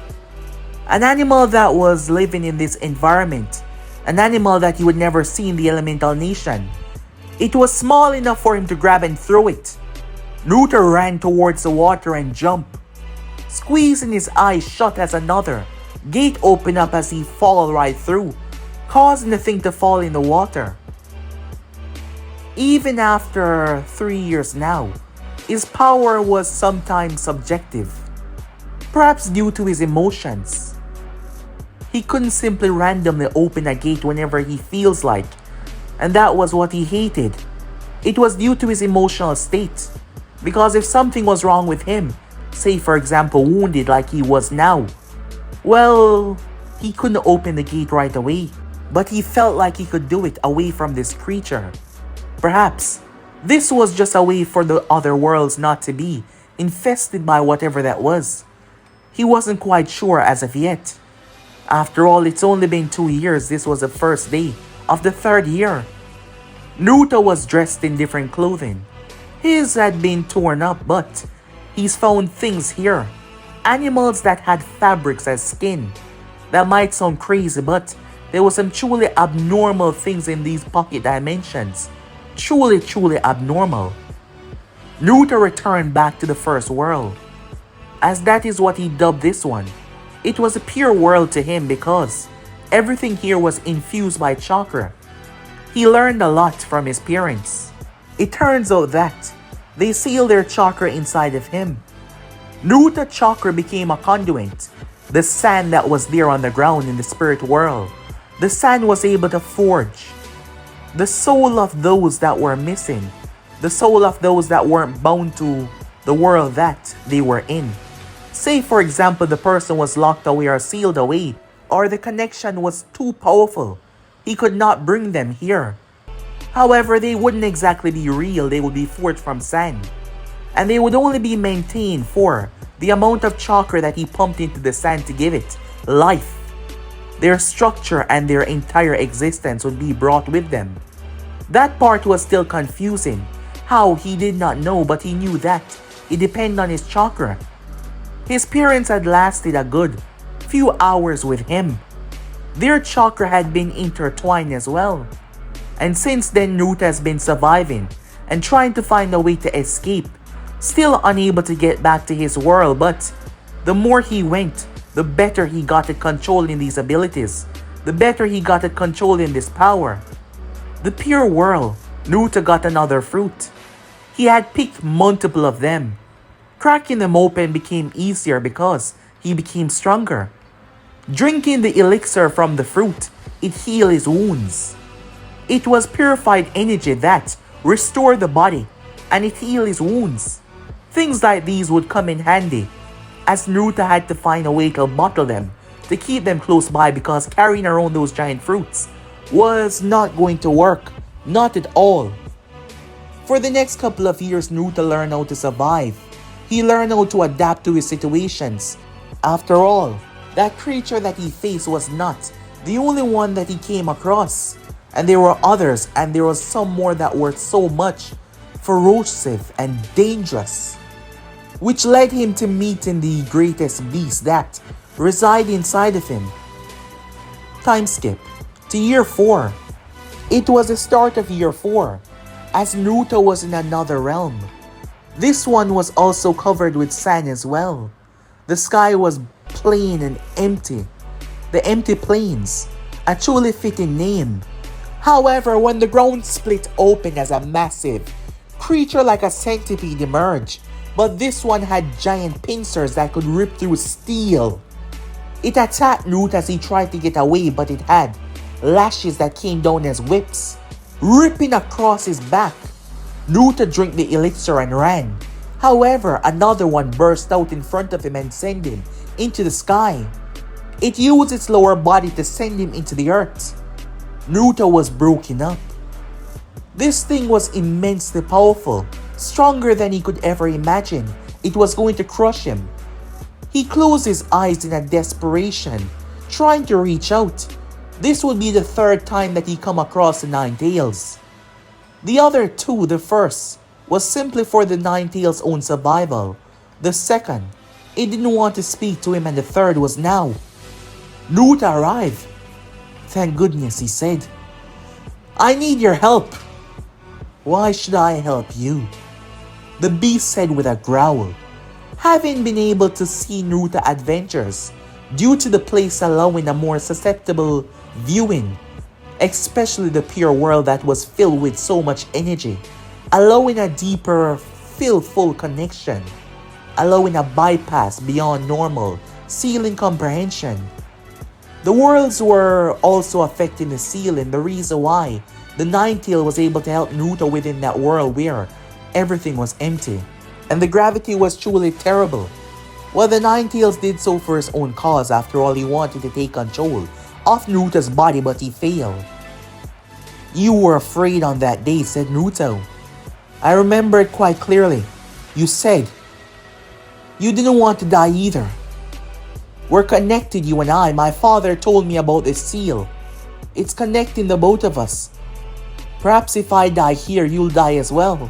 An animal that was living in this environment. An animal that you would never see in the elemental nation. It was small enough for him to grab and throw it. Naruto ran towards the water and jumped, squeezing his eyes shut as another gate opened up as he fell right through, causing the thing to fall in the water. Even after 3 years now, his power was sometimes subjective, perhaps due to his emotions. He couldn't simply randomly open a gate whenever he feels like, and that was what he hated. It was due to his emotional state, because if something was wrong with him, say for example wounded like he was now, well, he couldn't open the gate right away, but he felt like he could do it away from this creature. Perhaps this was just a way for the other worlds not to be infested by whatever that was. He wasn't quite sure as of yet. After all, it's only been 2 years. This was the first day of the 3rd year. Naruto was dressed in different clothing. His had been torn up, but he's found things here. Animals that had fabrics as skin. That might sound crazy, but there were some truly abnormal things in these pocket dimensions. Truly abnormal. Naruto returned back to the first world, as that is what he dubbed this one. It was a pure world to him because everything here was infused by chakra. He learned a lot from his parents. It turns out that they sealed their chakra inside of him. Naruto chakra became a conduit. The sand that was there on the ground in the spirit world. The sand was able to forge the soul of those that were missing. The soul of those that weren't bound to the world that they were in. Say for example the person was locked away or sealed away, or the connection was too powerful. He could not bring them here. However, they wouldn't exactly be real, they would be forged from sand. And they would only be maintained for the amount of chakra that he pumped into the sand to give it life. Their structure and their entire existence would be brought with them. That part was still confusing. How, he did not know, but he knew that it depended on his chakra. His parents had lasted a good few hours with him. Their chakra had been intertwined as well. And since then, Naruto has been surviving and trying to find a way to escape, still unable to get back to his world, but the more he went, the better he got at controlling these abilities, the better he got at controlling this power. The pure world, Naruto got another fruit. He had picked multiple of them. Cracking them open became easier because he became stronger. Drinking the elixir from the fruit, it healed his wounds. It was purified energy that restore the body, and it heal his wounds. Things like these would come in handy, as Naruto had to find a way to bottle them, to keep them close by, because carrying around those giant fruits was not going to work, not at all. For the next couple of years, Naruto learned how to survive. He learned how to adapt to his situations. After all, that creature that he faced was not the only one that he came across. And there were others, and there was some more that were so much ferocious and dangerous, which led him to meeting the greatest beast that reside inside of him. Time skip to year 4. It was the start of year 4, as Naruto was in another realm. This one was also covered with sand as well. The sky was plain and empty. The empty plains, a truly fitting name. However, when the ground split open as a massive creature like a centipede emerged, but this one had giant pincers that could rip through steel. It attacked Naruto as he tried to get away, but it had lashes that came down as whips, ripping across his back. Naruto drank the elixir and ran. However, another one burst out in front of him and sent him into the sky. It used its lower body to send him into the earth. Naruto was broken up. This thing was immensely powerful, stronger than he could ever imagine. It was going to crush him. He closed his eyes in a desperation, trying to reach out. This would be the third time that he come across the Nine Tails. The other two, the first, was simply for the Nine Tails' own survival. The second, it didn't want to speak to him, and the third was now. Naruto arrived. Thank goodness, he said. I need your help. Why should I help you? The beast said with a growl. Having been able to see Naruto's adventures, due to the place allowing a more susceptible viewing, especially the pure world that was filled with so much energy, allowing a deeper, full connection, allowing a bypass beyond normal, ceiling comprehension. The worlds were also affecting the ceiling, the reason why the Nine-Tail was able to help Naruto within that world where everything was empty, and the gravity was truly terrible. Well, the Nine-Tails did so for his own cause. After all, he wanted to take control of Naruto's body, but he failed. You were afraid on that day, said Naruto. I remember it quite clearly. You said you didn't want to die either. We're connected, you and I. My father told me about this seal. It's connecting the both of us. Perhaps if I die here, you'll die as well.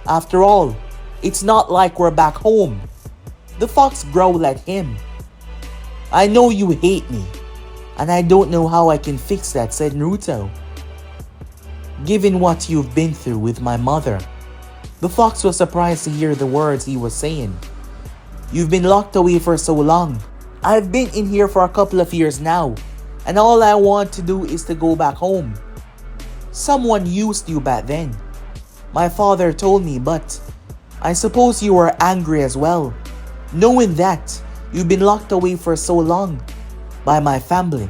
After all, it's not like we're back home. The fox growled at him. I know you hate me, and I don't know how I can fix that, said Naruto. Given what you've been through with my mother. The fox was surprised to hear the words he was saying. You've been locked away for so long. I've been in here for a couple of years now, and all I want to do is to go back home. Someone used you back then. My father told me, but I suppose you were angry as well, knowing that you've been locked away for so long by my family.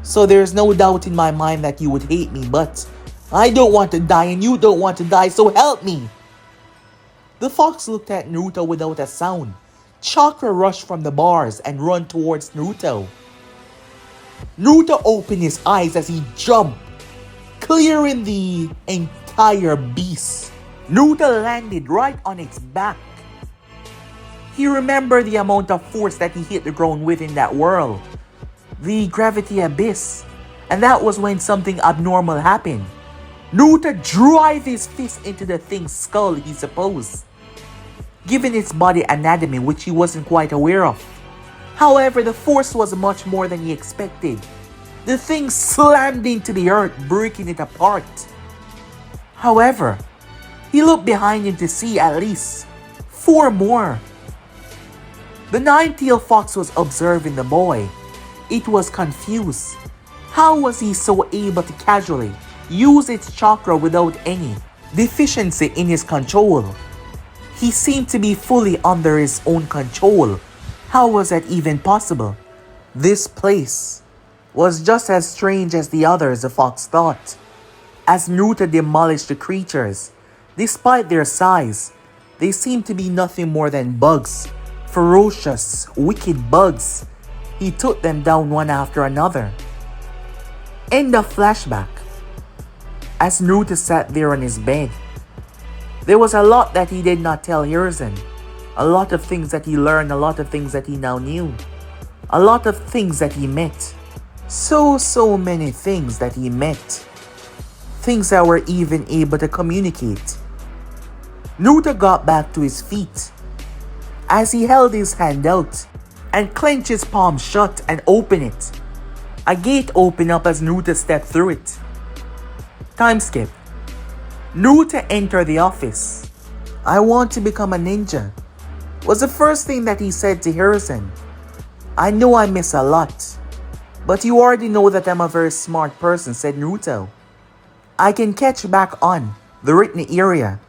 So there's no doubt in my mind that you would hate me, but I don't want to die and you don't want to die, so help me. The fox looked at Naruto without a sound. Chakra rushed from the bars and run towards Naruto. Naruto opened his eyes as he jumped, clearing the entire beast. Naruto landed right on its back. He remembered the amount of force that he hit the ground with in that world, the gravity abyss, and that was when something abnormal happened. Naruto drove his fist into the thing's skull, he supposed, giving its body anatomy which he wasn't quite aware of. However, the force was much more than he expected. The thing slammed into the earth, breaking it apart. However, he looked behind him to see at least 4 more. The Nine-Tailed Fox was observing the boy. It was confused. How was he so able to casually use its chakra without any deficiency in his control? He seemed to be fully under his own control. How was that even possible? This place was just as strange as the others, the fox thought. As Naruto demolished the creatures, despite their size, they seemed to be nothing more than bugs. Ferocious, wicked bugs. He took them down one after another. End of flashback. As Naruto sat there on his bed, there was a lot that he did not tell Hiruzen. A lot of things that he learned, a lot of things that he now knew. A lot of things that he met. So many things that he met. Things that were even able to communicate. Naruto got back to his feet. As he held his hand out and clenched his palm shut and opened it, a gate opened up as Naruto stepped through it. Time skip. Naruto entered the office. "I want to become a ninja," was the first thing that he said to Hiruzen. "I know I miss a lot, but you already know that I'm a very smart person," said Naruto. "I can catch back on the written area.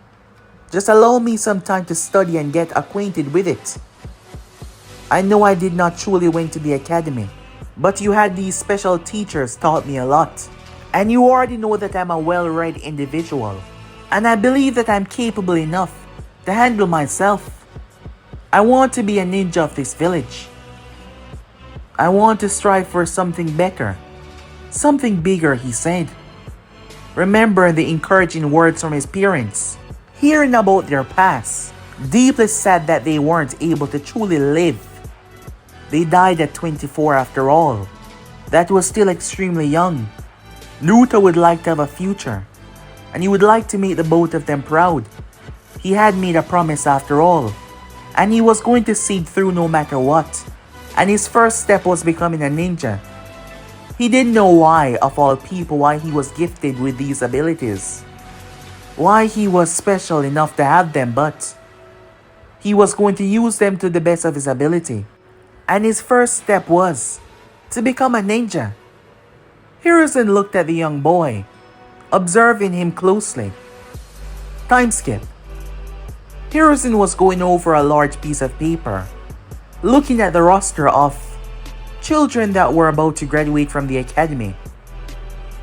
Just allow me some time to study and get acquainted with it. I know I did not truly went to the academy, but you had these special teachers taught me a lot. And you already know that I'm a well-read individual. And I believe that I'm capable enough to handle myself. I want to be a ninja of this village. I want to strive for something better. Something bigger," he said. Remembering the encouraging words from his parents. Hearing about their past, deeply sad that they weren't able to truly live. They died at 24 after all. That was still extremely young. Naruto would like to have a future, and he would like to make the both of them proud. He had made a promise after all, and he was going to see it through no matter what. And his first step was becoming a ninja. He didn't know why, of all people, why he was gifted with these abilities. Why he was special enough to have them, but he was going to use them to the best of his ability. And his first step was to become a ninja. Hiruzen looked at the young boy, observing him closely. Time skip. Hiruzen was going over a large piece of paper, looking at the roster of children that were about to graduate from the academy,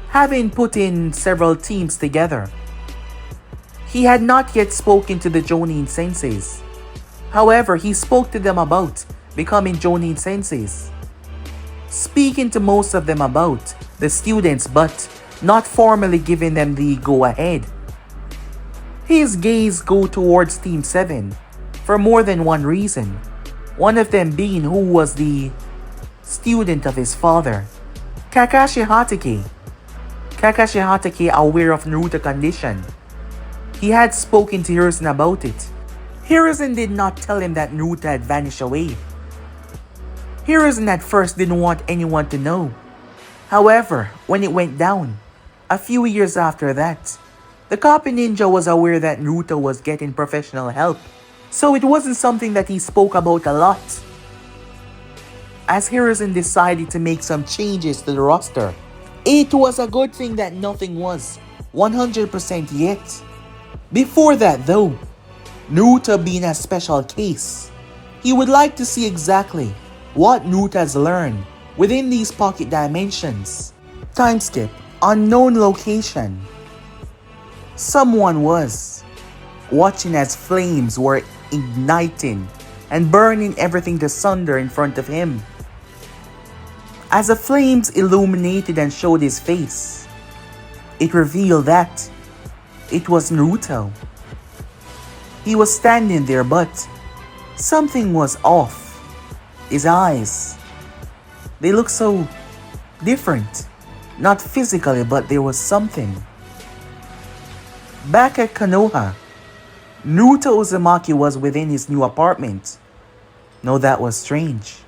having put in several teams together. He had not yet spoken to the Jonin senseis. However, he spoke to them about becoming Jonin senseis, speaking to most of them about the students but not formally giving them the go-ahead. His gaze go towards Team 7 for more than one reason, one of them being who was the student of his father, Kakashi Hatake. Kakashi Hatake, aware of Naruto's condition, he had spoken to Hiruzen about it. Hiruzen did not tell him that Naruto had vanished away. Hiruzen at first didn't want anyone to know. However, when it went down, a few years after that, the copy ninja was aware that Naruto was getting professional help, so it wasn't something that he spoke about a lot. As Hiruzen decided to make some changes to the roster, it was a good thing that nothing was 100% yet. Before that though, Naruto being a special case, he would like to see exactly what Naruto has learned within these pocket dimensions. Time skip. Unknown location. Someone was watching as flames were igniting and burning everything to sunder in front of him. As the flames illuminated and showed his face, it revealed that it was Naruto. He was standing there, but something was off. His eyes, they looked so different. Not physically, but there was something. Back at Konoha, Naruto Uzumaki was within his new apartment. No, that was strange.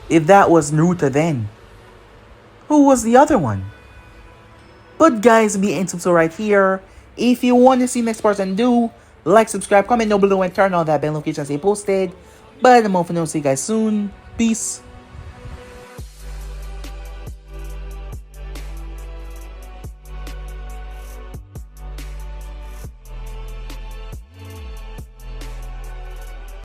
If that was Naruto then, who was the other one? But guys, be in so right here. If you want to see next part, and do like, subscribe, comment down below, and turn on that bell notification to stay posted. But I'm off and I'll see you guys soon. Peace.